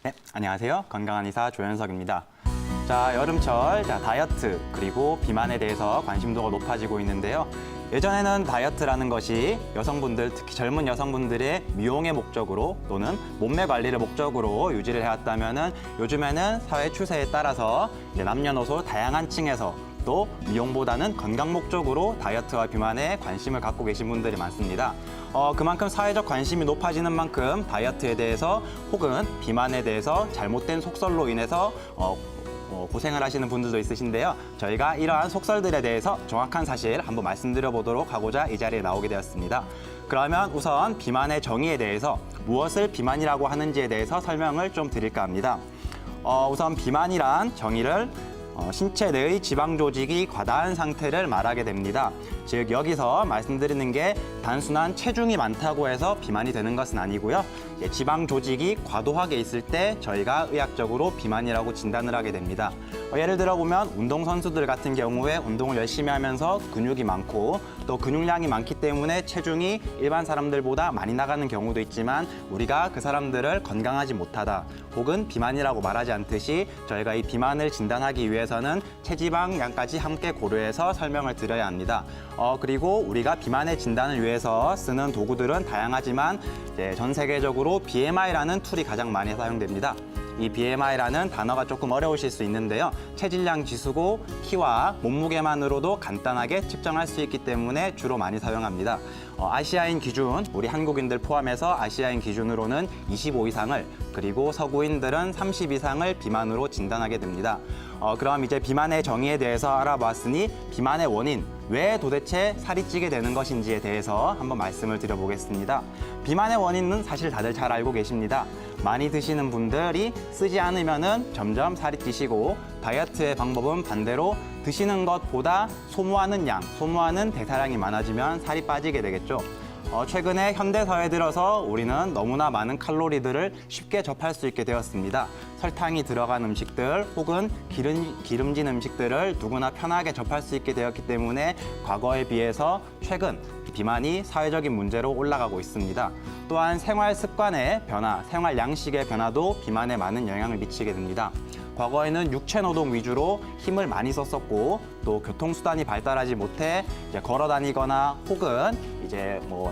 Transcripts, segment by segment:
네, 안녕하세요. 건강한 의사 조현석입니다. 자, 여름철 다이어트 그리고 비만에 대해서 관심도가 높아지고 있는데요. 예전에는 다이어트라는 것이 여성분들, 특히 젊은 여성분들의 미용의 목적으로 또는 몸매 관리를 목적으로 유지를 해왔다면은 요즘에는 사회 추세에 따라서 이제 남녀노소 다양한 층에서 또 미용보다는 건강 목적으로 다이어트와 비만에 관심을 갖고 계신 분들이 많습니다. 그만큼 사회적 관심이 높아지는 만큼 다이어트에 대해서 혹은 비만에 대해서 잘못된 속설로 인해서 고생을 하시는 분들도 있으신데요. 저희가 이러한 속설들에 대해서 정확한 사실 한번 말씀드려 보도록 하고자 이 자리에 나오게 되었습니다. 그러면 우선 비만의 정의에 대해서 무엇을 비만이라고 하는지에 대해서 설명을 좀 드릴까 합니다. 우선 비만이란 정의를 신체 내의 지방 조직이 과다한 상태를 말하게 됩니다. 즉 여기서 말씀드리는 게 단순한 체중이 많다고 해서 비만이 되는 것은 아니고요. 지방 조직이 과도하게 있을 때 저희가 의학적으로 비만이라고 진단을 하게 됩니다. 예를 들어 보면 운동선수들 같은 경우에 운동을 열심히 하면서 근육이 많고 또 근육량이 많기 때문에 체중이 일반 사람들보다 많이 나가는 경우도 있지만 우리가 그 사람들을 건강하지 못하다 혹은 비만이라고 말하지 않듯이 저희가 이 비만을 진단하기 위해서는 체지방량까지 함께 고려해서 설명을 드려야 합니다. 그리고 우리가 비만의 진단을 위해서 쓰는 도구들은 다양하지만 전 세계적으로 BMI라는 툴이 가장 많이 사용됩니다. 이 BMI라는 단어가 조금 어려우실 수 있는데요. 체질량 지수고 키와 몸무게만으로도 간단하게 측정할 수 있기 때문에 주로 많이 사용합니다. 아시아인 기준, 우리 한국인들 포함해서 아시아인 기준으로는 25 이상을 그리고 서구인들은 30 이상을 비만으로 진단하게 됩니다. 그럼 이제 비만의 정의에 대해서 알아봤으니 비만의 원인, 왜 도대체 살이 찌게 되는 것인지에 대해서 한번 말씀을 드려보겠습니다. 비만의 원인은 사실 다들 잘 알고 계십니다. 많이 드시는 분들이 쓰지 않으면은 점점 살이 찌시고 다이어트의 방법은 반대로 드시는 것보다 소모하는 양, 소모하는 대사량이 많아지면 살이 빠지게 되겠죠. 최근에 현대사회에 들어서 우리는 너무나 많은 칼로리들을 쉽게 접할 수 있게 되었습니다. 설탕이 들어간 음식들 혹은 기름진 음식들을 누구나 편하게 접할 수 있게 되었기 때문에 과거에 비해서 최근 비만이 사회적인 문제로 올라가고 있습니다. 또한 생활 습관의 변화, 생활 양식의 변화도 비만에 많은 영향을 미치게 됩니다. 과거에는 육체 노동 위주로 힘을 많이 썼었고 또 교통수단이 발달하지 못해 걸어 다니거나 혹은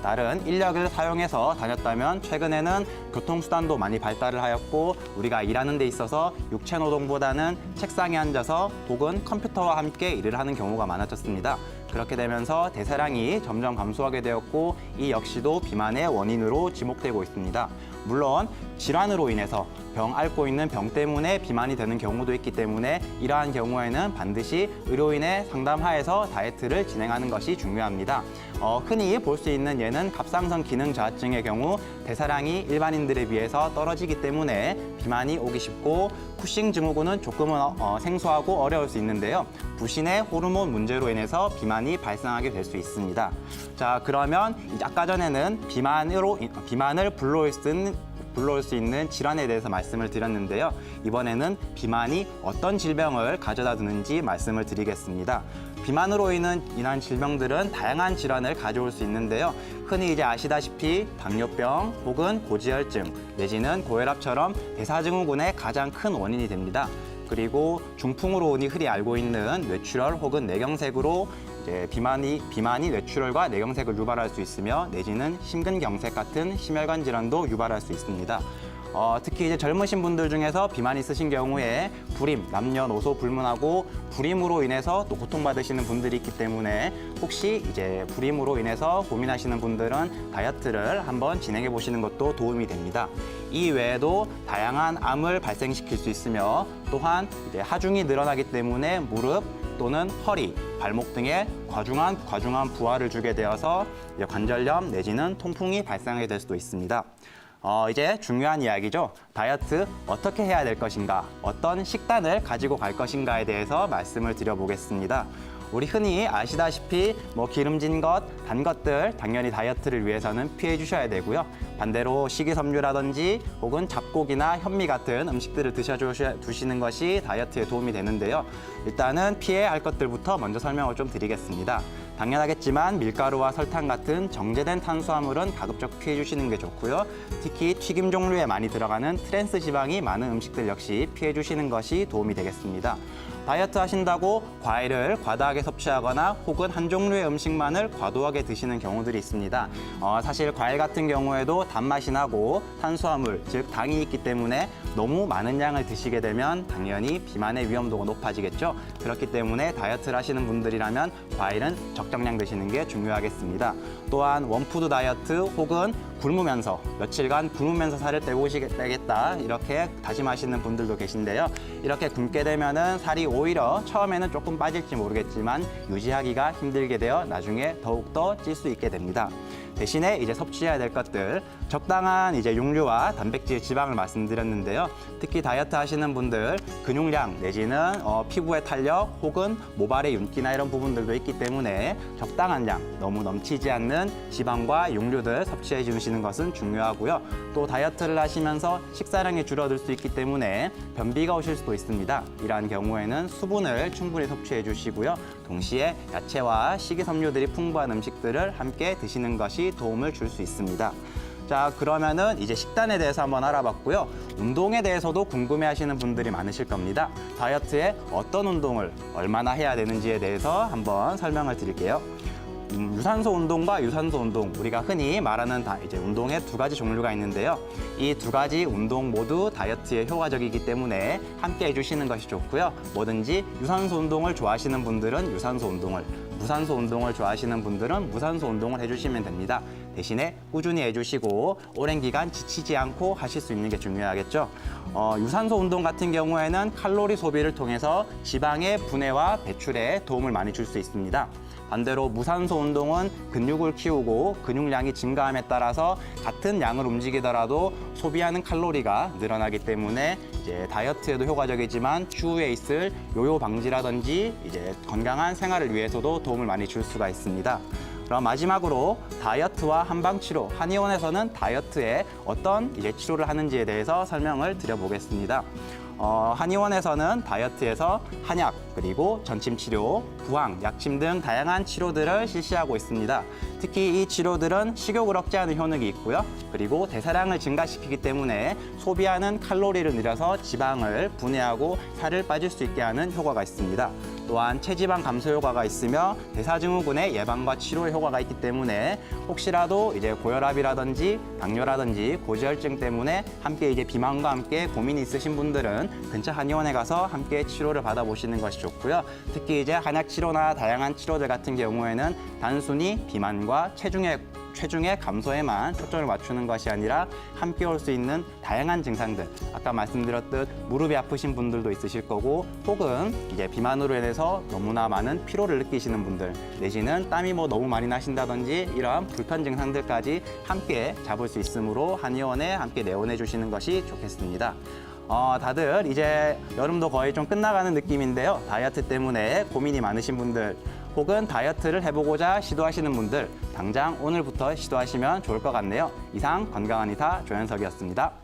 다른 인력을 사용해서 다녔다면 최근에는 교통수단도 많이 발달을 하였고 우리가 일하는 데 있어서 육체 노동보다는 책상에 앉아서 혹은 컴퓨터와 함께 일을 하는 경우가 많아졌습니다. 그렇게 되면서 대사량이 점점 감소하게 되었고 이 역시도 비만의 원인으로 지목되고 있습니다. 물론 질환으로 인해서 앓고 있는 병 때문에 비만이 되는 경우도 있기 때문에 이러한 경우에는 반드시 의료인의 상담하에서 다이어트를 진행하는 것이 중요합니다. 흔히 볼 수 있는 예는 갑상선 기능 저하증의 경우 대사량이 일반인들에 비해서 떨어지기 때문에 비만이 오기 쉽고 쿠싱 증후군은 조금은 생소하고 어려울 수 있는데요. 부신의 호르몬 문제로 인해서 비만이 발생하게 될 수 있습니다. 자, 그러면 아까 전에는 비만을 불러올 수 있는 질환에 대해서 말씀을 드렸는데요. 이번에는 비만이 어떤 질병을 가져다 주는지 말씀을 드리겠습니다. 비만으로 인한 질병들은 다양한 질환을 가져올 수 있는데요. 흔히 아시다시피 당뇨병 혹은 고지혈증 내지는 고혈압처럼 대사증후군의 가장 큰 원인이 됩니다. 그리고 중풍으로 흔히 알고 있는 뇌출혈 혹은 뇌경색으로 비만이 뇌출혈과 뇌경색을 유발할 수 있으며 내지는 심근경색 같은 심혈관 질환도 유발할 수 있습니다. 특히 젊으신 분들 중에서 비만이 있으신 경우에 불임, 남녀노소 불문하고 불임으로 인해서 또 고통받으시는 분들이 있기 때문에 혹시 불임으로 인해서 고민하시는 분들은 다이어트를 한번 진행해 보시는 것도 도움이 됩니다. 이 외에도 다양한 암을 발생시킬 수 있으며 또한 하중이 늘어나기 때문에 무릎 또는 허리, 발목 등에 과중한 부하를 주게 되어서 관절염 내지는 통풍이 발생하게 될 수도 있습니다. 이제 중요한 이야기죠. 다이어트 어떻게 해야 될 것인가, 어떤 식단을 가지고 갈 것인가에 대해서 말씀을 드려보겠습니다. 우리 흔히 아시다시피 기름진 것, 단 것들 당연히 다이어트를 위해서는 피해 주셔야 되고요. 반대로 식이섬유라든지 혹은 잡곡이나 현미 같은 음식들을 드시는 것이 다이어트에 도움이 되는데요. 일단은 피해야 할 것들부터 먼저 설명을 좀 드리겠습니다. 당연하겠지만 밀가루와 설탕 같은 정제된 탄수화물은 가급적 피해 주시는 게 좋고요. 특히 튀김 종류에 많이 들어가는 트랜스 지방이 많은 음식들 역시 피해 주시는 것이 도움이 되겠습니다. 다이어트 하신다고 과일을 과다하게 섭취하거나 혹은 한 종류의 음식만을 과도하게 드시는 경우들이 있습니다. 사실 과일 같은 경우에도 단맛이 나고 탄수화물, 즉 당이 있기 때문에 너무 많은 양을 드시게 되면 당연히 비만의 위험도가 높아지겠죠. 그렇기 때문에 다이어트를 하시는 분들이라면 과일은 적정량 드시는 게 중요하겠습니다. 또한 원푸드 다이어트 혹은 굶으면서 며칠간 굶으면서 살을 빼고 오시겠다 이렇게 다짐하시는 분들도 계신데요. 이렇게 굶게 되면은 살이 오히려 처음에는 조금 빠질지 모르겠지만 유지하기가 힘들게 되어 나중에 더욱더 찔 수 있게 됩니다. 대신에 이제 섭취해야 될 것들 적당한 이제 육류와 단백질, 지방을 말씀드렸는데요. 특히 다이어트 하시는 분들 근육량 내지는 피부의 탄력 혹은 모발의 윤기나 이런 부분들도 있기 때문에 적당한 양, 너무 넘치지 않는 지방과 육류들 섭취해 주시는 것은 중요하고요. 또 다이어트를 하시면서 식사량이 줄어들 수 있기 때문에 변비가 오실 수도 있습니다. 이러한 경우에는 수분을 충분히 섭취해 주시고요. 동시에 야채와 식이섬유들이 풍부한 음식들을 함께 드시는 것이 도움을 줄 수 있습니다. 자, 그러면은 이제 식단에 대해서 한번 알아봤고요. 운동에 대해서도 궁금해하시는 분들이 많으실 겁니다. 다이어트에 어떤 운동을 얼마나 해야 되는지에 대해서 한번 설명을 드릴게요. 유산소 운동과 유산소 운동, 우리가 흔히 말하는 이제 운동의 두 가지 종류가 있는데요. 이 두 가지 운동 모두 다이어트에 효과적이기 때문에 함께 해주시는 것이 좋고요. 뭐든지 유산소 운동을 좋아하시는 분들은 유산소 운동을, 무산소 운동을 좋아하시는 분들은 무산소 운동을 해주시면 됩니다. 대신에 꾸준히 해주시고 오랜 기간 지치지 않고 하실 수 있는 게 중요하겠죠. 유산소 운동 같은 경우에는 칼로리 소비를 통해서 지방의 분해와 배출에 도움을 많이 줄 수 있습니다. 반대로 무산소 운동은 근육을 키우고 근육량이 증가함에 따라서 같은 양을 움직이더라도 소비하는 칼로리가 늘어나기 때문에 이제 다이어트에도 효과적이지만 추후에 있을 요요 방지라든지 이제 건강한 생활을 위해서도 도움을 많이 줄 수가 있습니다. 그럼 마지막으로 다이어트와 한방치료, 한의원에서는 다이어트에 어떤 이제 치료를 하는지에 대해서 설명을 드려보겠습니다. 한의원에서는 다이어트에서 한약, 그리고 전침치료, 부항, 약침 등 다양한 치료들을 실시하고 있습니다. 특히 이 치료들은 식욕을 억제하는 효능이 있고요. 그리고 대사량을 증가시키기 때문에 소비하는 칼로리를 늘려서 지방을 분해하고 살을 빠질 수 있게 하는 효과가 있습니다. 또한 체지방 감소 효과가 있으며 대사증후군의 예방과 치료에 효과가 있기 때문에 혹시라도 이제 고혈압이라든지 당뇨라든지 고지혈증 때문에 함께 이제 비만과 함께 고민이 있으신 분들은 근처 한의원에 가서 함께 치료를 받아보시는 것이 좋고요. 특히 이제 한약 치료나 다양한 치료들 같은 경우에는 단순히 비만과 체중의 감소에만 초점을 맞추는 것이 아니라 함께 올 수 있는 다양한 증상들, 아까 말씀드렸듯 무릎이 아프신 분들도 있으실 거고 혹은 이제 비만으로 인해서 너무나 많은 피로를 느끼시는 분들 내지는 땀이 너무 많이 나신다든지 이러한 불편 증상들까지 함께 잡을 수 있으므로 한의원에 함께 내원해 주시는 것이 좋겠습니다. 다들 이제 여름도 거의 좀 끝나가는 느낌인데요. 다이어트 때문에 고민이 많으신 분들 혹은 다이어트를 해보고자 시도하시는 분들 당장 오늘부터 시도하시면 좋을 것 같네요. 이상 건강한 의사 조현석이었습니다.